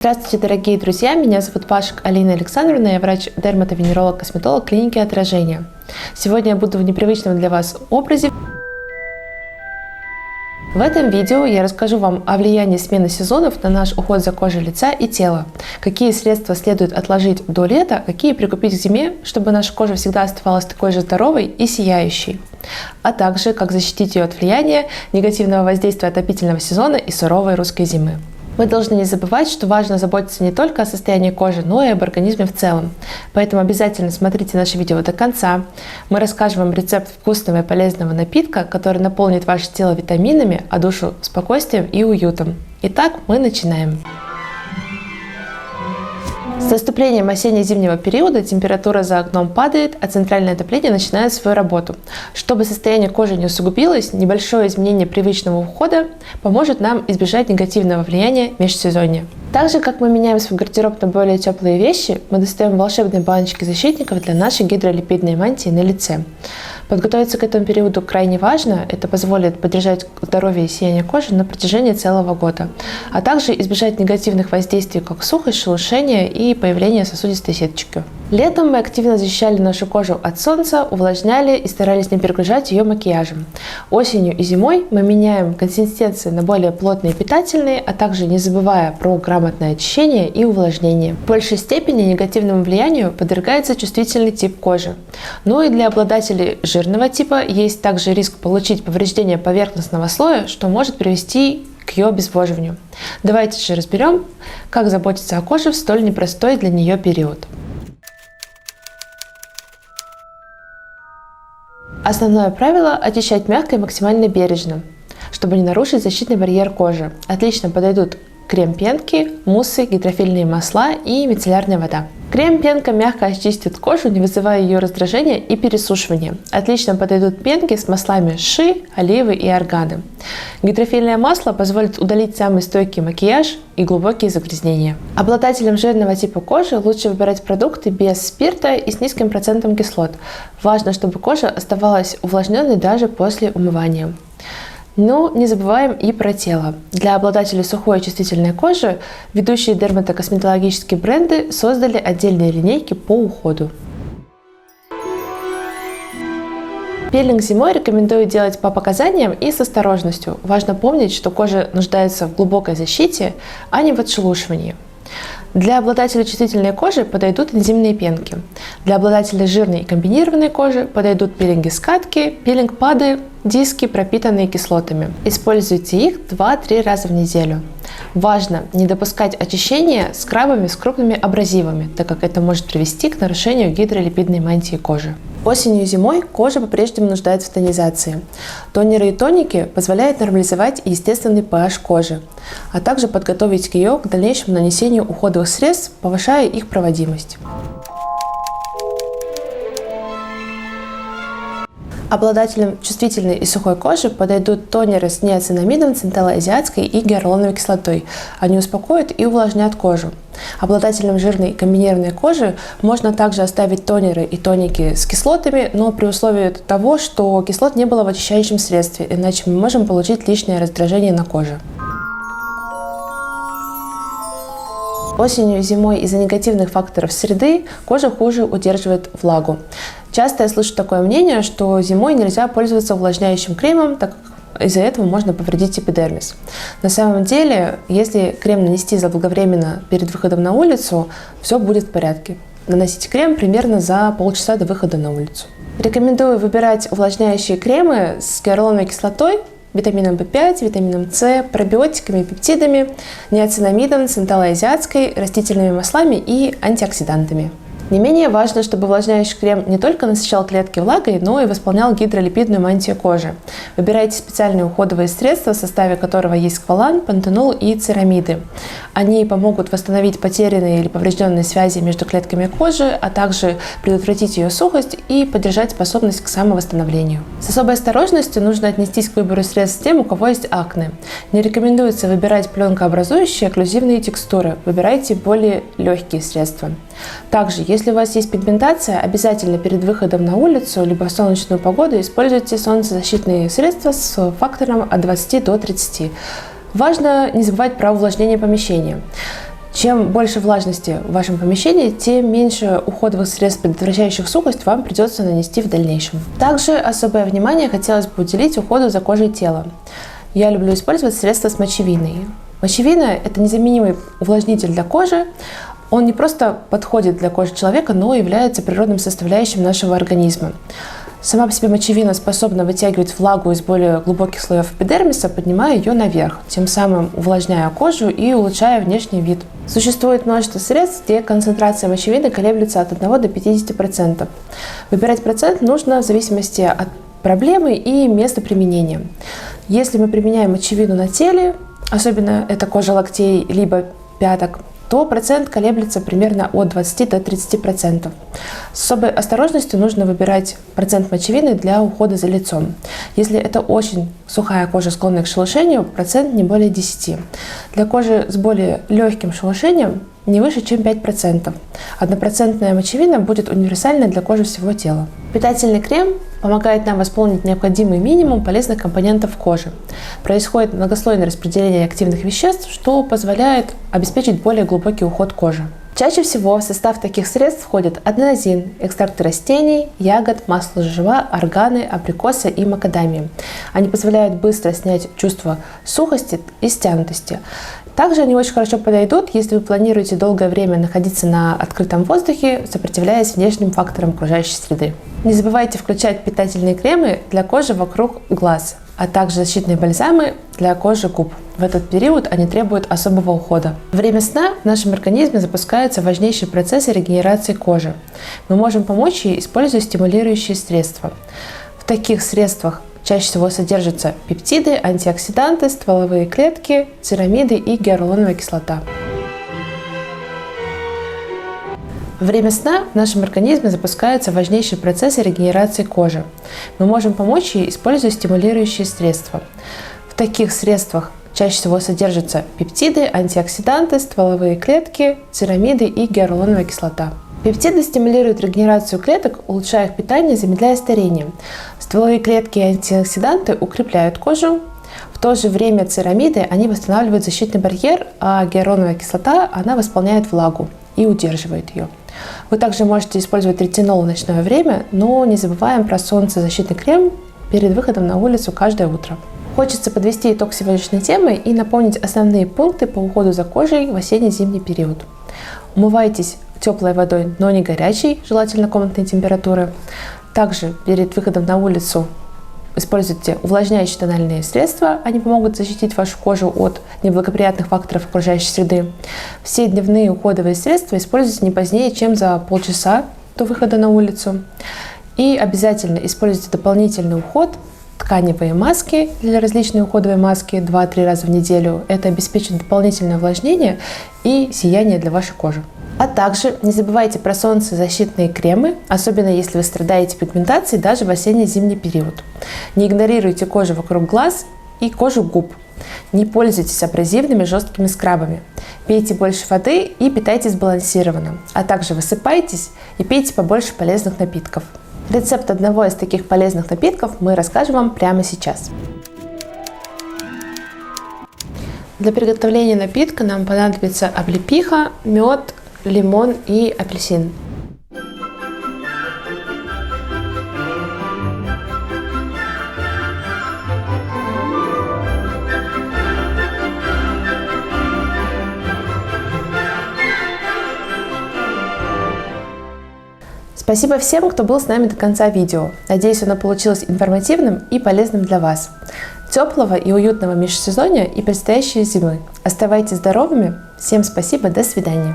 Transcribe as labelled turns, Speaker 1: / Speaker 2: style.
Speaker 1: Здравствуйте, дорогие друзья! Меня зовут Пашек Алина Александровна, я врач-дерматовенеролог-косметолог клиники Отражение. Сегодня я буду в непривычном для вас образе. В этом видео я расскажу вам о влиянии смены сезонов на наш уход за кожей лица и тела, какие средства следует отложить до лета, какие прикупить к зиме, чтобы наша кожа всегда оставалась такой же здоровой и сияющей, а также как защитить ее от влияния негативного воздействия отопительного сезона и суровой русской зимы. Мы должны не забывать, что важно заботиться не только о состоянии кожи, но и об организме в целом. Поэтому обязательно смотрите наше видео до конца. Мы расскажем вам рецепт вкусного и полезного напитка, который наполнит ваше тело витаминами, а душу спокойствием и уютом. Итак, мы начинаем. С наступлением осенне-зимнего периода температура за окном падает, а центральное отопление начинает свою работу. Чтобы состояние кожи не усугубилось, небольшое изменение привычного ухода поможет нам избежать негативного влияния межсезонья. Так же, как мы меняем свой гардероб на более теплые вещи, мы достаем волшебные баночки защитников для нашей гидролипидной мантии на лице. Подготовиться к этому периоду крайне важно, это позволит поддержать здоровье и сияние кожи на протяжении целого года, а также избежать негативных воздействий, как сухость, шелушение и появление сосудистой сеточки. Летом мы активно защищали нашу кожу от солнца, увлажняли и старались не перегружать ее макияжем. Осенью и зимой мы меняем консистенции на более плотные и питательные, а также не забывая про грамотное очищение и увлажнение. В большей степени негативному влиянию подвергается чувствительный тип кожи. Ну и для обладателей жирного типа есть также риск получить повреждение поверхностного слоя, что может привести к ее обезвоживанию. Давайте же разберем, как заботиться о коже в столь непростой для нее период. Основное правило – очищать мягко и максимально бережно, чтобы не нарушить защитный барьер кожи. Отлично подойдут крем-пенки, муссы, гидрофильные масла и мицеллярная вода. Крем-пенка мягко очистит кожу, не вызывая ее раздражения и пересушивания. Отлично подойдут пенки с маслами ши, оливы и органы. Гидрофильное масло позволит удалить самый стойкий макияж и глубокие загрязнения. Обладателям жирного типа кожи лучше выбирать продукты без спирта и с низким процентом кислот. Важно, чтобы кожа оставалась увлажненной даже после умывания. Но не забываем и про тело. Для обладателей сухой и чувствительной кожи ведущие дерматокосметологические бренды создали отдельные линейки по уходу. Пилинг зимой рекомендую делать по показаниям и с осторожностью. Важно помнить, что кожа нуждается в глубокой защите, а не в отшелушивании. Для обладателей чувствительной кожи подойдут энзимные пенки. Для обладателей жирной и комбинированной кожи подойдут пилинги-скатки, пилинг-пады, диски, пропитанные кислотами. Используйте их 2-3 раза в неделю. Важно не допускать очищения скрабами с крупными абразивами, так как это может привести к нарушению гидролипидной мантии кожи. Осенью и зимой кожа по-прежнему нуждается в тонизации. Тонеры и тоники позволяют нормализовать естественный pH кожи, а также подготовить ее к дальнейшему нанесению уходовых средств, повышая их проводимость. Обладателям чувствительной и сухой кожи подойдут тонеры с неоцинамидом, централоазиатской и гиалуроновой кислотой. Они успокоят и увлажнят кожу. Обладателям жирной и комбинированной кожи можно также оставить тонеры и тоники с кислотами, но при условии того, что кислот не было в очищающем средстве, иначе мы можем получить лишнее раздражение на коже. Осенью и зимой из-за негативных факторов среды кожа хуже удерживает влагу. Часто я слышу такое мнение, что зимой нельзя пользоваться увлажняющим кремом, так как из-за этого можно повредить эпидермис. На самом деле, если крем нанести заблаговременно перед выходом на улицу, все будет в порядке. Наносите крем примерно за полчаса до выхода на улицу. Рекомендую выбирать увлажняющие кремы с гиалуроновой кислотой, витамином В5, витамином С, пробиотиками, пептидами, неоцинамидом, централоазиатской, растительными маслами и антиоксидантами. Не менее важно, чтобы увлажняющий крем не только насыщал клетки влагой, но и восполнял гидролипидную мантию кожи. Выбирайте специальные уходовые средства, в составе которого есть сквалан, пантенол и церамиды. Они помогут восстановить потерянные или поврежденные связи между клетками кожи, а также предотвратить ее сухость и поддержать способность к самовосстановлению. С особой осторожностью нужно отнестись к выбору средств тем, у кого есть акне. Не рекомендуется выбирать пленкообразующие окклюзивные текстуры. Выбирайте более легкие средства. Также, если у вас есть пигментация, обязательно перед выходом на улицу либо в солнечную погоду используйте солнцезащитные средства с фактором от 20 до 30. Важно не забывать про увлажнение помещения. Чем больше влажности в вашем помещении, тем меньше уходовых средств, предотвращающих сухость, вам придется нанести в дальнейшем. Также особое внимание хотелось бы уделить уходу за кожей тела. Я люблю использовать средства с мочевиной. Мочевина – это незаменимый увлажнитель для кожи. Он не просто подходит для кожи человека, но и является природным составляющим нашего организма. Сама по себе мочевина способна вытягивать влагу из более глубоких слоев эпидермиса, поднимая ее наверх, тем самым увлажняя кожу и улучшая внешний вид. Существует множество средств, где концентрация мочевины колеблется от 1 до 50%. Выбирать процент нужно в зависимости от проблемы и места применения. Если мы применяем мочевину на теле, особенно это кожа локтей либо пяток, то процент колеблется примерно от 20 до 30%. С особой осторожностью нужно выбирать процент мочевины для ухода за лицом. Если это очень сухая кожа, склонная к шелушению, процент не более 10. Для кожи с более легким шелушением не выше, чем 5%. Однопроцентная мочевина будет универсальной для кожи всего тела. Питательный крем помогает нам восполнить необходимый минимум полезных компонентов кожи. Происходит многослойное распределение активных веществ, что позволяет обеспечить более глубокий уход кожи. Чаще всего в состав таких средств входят аденозин, экстракты растений, ягод, масло жжива, органы, абрикоса и макадамии. Они позволяют быстро снять чувство сухости и стянутости. Также они очень хорошо подойдут, если вы планируете долгое время находиться на открытом воздухе, сопротивляясь внешним факторам окружающей среды. Не забывайте включать питательные кремы для кожи вокруг глаз, а также защитные бальзамы для кожи губ. В этот период они требуют особого ухода. Во время сна в нашем организме запускаются важнейшие процессы регенерации кожи. Мы можем помочь ей, используя стимулирующие средства. В таких средствах чаще всего содержатся пептиды, антиоксиданты, стволовые клетки, церамиды и гиалуроновая кислота. Во время сна в нашем организме запускаются важнейшие процессы регенерации кожи. Мы можем помочь ей, используя стимулирующие средства. В таких средствах чаще всего содержатся пептиды, антиоксиданты, стволовые клетки, церамиды и гиалуроновая кислота. Пептиды стимулируют регенерацию клеток, улучшая их питание, замедляя старение. Стволовые клетки и антиоксиданты укрепляют кожу. В то же время церамиды, они восстанавливают защитный барьер, а гиалуроновая кислота, она восполняет влагу и удерживает ее. Вы также можете использовать ретинол в ночное время, но не забываем про солнцезащитный крем перед выходом на улицу каждое утро. Хочется подвести итог сегодняшней темы и напомнить основные пункты по уходу за кожей в осенне-зимний период. Умывайтесь теплой водой, но не горячей, желательно комнатной температуры. Также перед выходом на улицу используйте увлажняющие тональные средства, они помогут защитить вашу кожу от неблагоприятных факторов окружающей среды. Все дневные уходовые средства используйте не позднее, чем за полчаса до выхода на улицу. И обязательно используйте дополнительный уход, тканевые маски для различные уходовые маски 2-3 раза в неделю. Это обеспечит дополнительное увлажнение и сияние для вашей кожи. А также не забывайте про солнцезащитные кремы, особенно если вы страдаете пигментацией даже в осенне-зимний период. Не игнорируйте кожу вокруг глаз и кожу губ. Не пользуйтесь абразивными жесткими скрабами. Пейте больше воды и питайтесь сбалансированно. А также высыпайтесь и пейте побольше полезных напитков. Рецепт одного из таких полезных напитков мы расскажем вам прямо сейчас. Для приготовления напитка нам понадобится облепиха, мед, лимон и апельсин. Спасибо всем, кто был с нами до конца видео. Надеюсь, оно получилось информативным и полезным для вас. Теплого и уютного межсезонья и предстоящей зимы. Оставайтесь здоровыми. Всем спасибо. До свидания.